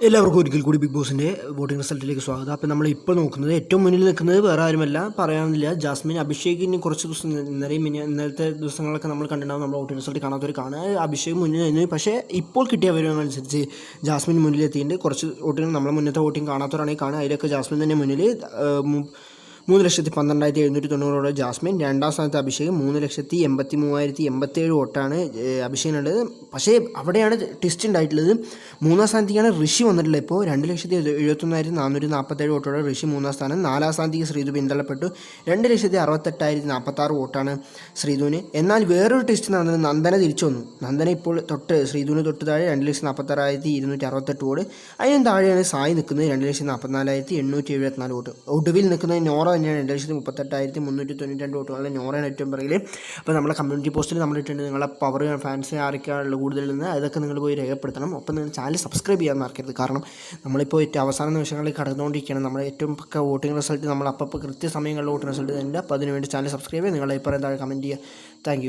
എല്ലാവർക്കും ഒരിക്കൽ കൂടി ബിഗ് ബോസിൻ്റെ വോട്ടിംഗ് റിസൾട്ടിലേക്ക് സ്വാഗതം. അപ്പോൾ നമ്മളിപ്പോൾ നോക്കുന്നത് ഏറ്റവും മുന്നിൽ നിൽക്കുന്നത് വേറെ ആരുമല്ല, പറയാനില്ല, ജാസ്മിൻ. അഭിഷേകിന് കുറച്ച് ദിവസം ഇന്നലത്തെ ദിവസങ്ങളൊക്കെ നമ്മൾ കണ്ടിട്ടുണ്ടാവും. നമ്മൾ വോട്ടിംഗ് റിസൾട്ട് കാണാത്തവർ കാണുക. അഭിഷേക് മുന്നിൽ നിന്ന്, പക്ഷേ ഇപ്പോൾ കിട്ടിയ വിവരമനുസരിച്ച് ജാസ്മിൻ മുന്നിലെത്തിയിട്ടുണ്ട്. കുറച്ച് വോട്ടിംഗ് നമ്മളെ മുന്നത്തെ വോട്ടിംഗ് കാണാത്തവരാണെങ്കിൽ കാണുക. അതിലൊക്കെ ജാസ്മിൻ തന്നെ മുന്നിൽ 3,12,790 ജാസ്മിൻ. രണ്ടാം സ്ഥാനത്ത് അഭിഷേക് 3,83,087 വോട്ടാണ് അഭിഷേകിനുള്ളത്. പക്ഷേ അവിടെയാണ് ട്വിസ്റ്റ് ഉണ്ടായിട്ടുള്ളത്. മൂന്നാം സ്ഥാനത്തേക്കാണ് ഋഷി വന്നിട്ടുള്ളത്. ഇപ്പോൾ 2,71,447 വോട്ടോടെ ഋഷി മൂന്നാം സ്ഥാനം. നാലാം സ്ഥാനത്തേക്ക് ശ്രീധു പിന്തള്ളപ്പെട്ടു. 2,68,046 വോട്ടാണ് ശ്രീധുവിന്. എന്നാൽ വേറൊരു ട്വിസ്റ്റ് നടന്നത്, നന്ദന തിരിച്ചു വന്നു. നന്ദന ഇപ്പോൾ ശ്രീധുവിന് തൊട്ട് താഴെ 2,46,268 വോട്ട്. അതിനും താഴെയാണ് സായി നിൽക്കുന്നത്, 2,44,874 വോട്ട്. ഒടുവിൽ നിൽക്കുന്നത് നോറ തന്നെയാണ്, 2,38,392 വോട്ടുകളുടെ നോറയാണ് ഏറ്റവും പിറകിൽ. അപ്പോൾ നമ്മളെ കമ്മ്യൂണിറ്റി പോസ്റ്റിൽ നമ്മൾ ഇട്ടിട്ടുണ്ട് നിങ്ങളെ പവർ ഫാൻസ് ആർക്കാണുള്ള കൂടുതൽ നിന്ന്, അതൊക്കെ നിങ്ങൾ പോയി രേഖപ്പെടുത്തണം. ഒപ്പം നിങ്ങൾ ചാനൽ സബ്സ്ക്രൈബ് ചെയ്യാൻ മറക്കരുത്. കാരണം നമ്മളിപ്പോൾ ഏറ്റവും അവസാന നിമിഷങ്ങളിൽ കടന്നുകൊണ്ടിരിക്കുകയാണ്. നമ്മുടെ ഏറ്റവും പക്ക വോട്ടിംഗ് റിസൾട്ട് നമ്മൾ അപ്പോൾ കൃത്യസമയങ്ങളിൽ വോട്ടിംഗ് റിസൾട്ട് തരുന്നുണ്ട്. അപ്പോൾ അതിനുവേണ്ടി ചാനൽ സബ്സ്ക്രൈബ് ചെയ്യുക. നിങ്ങളുടെ അഭിപ്രായം താഴെ കമൻറ്റ് ചെയ്യുക. താങ്ക്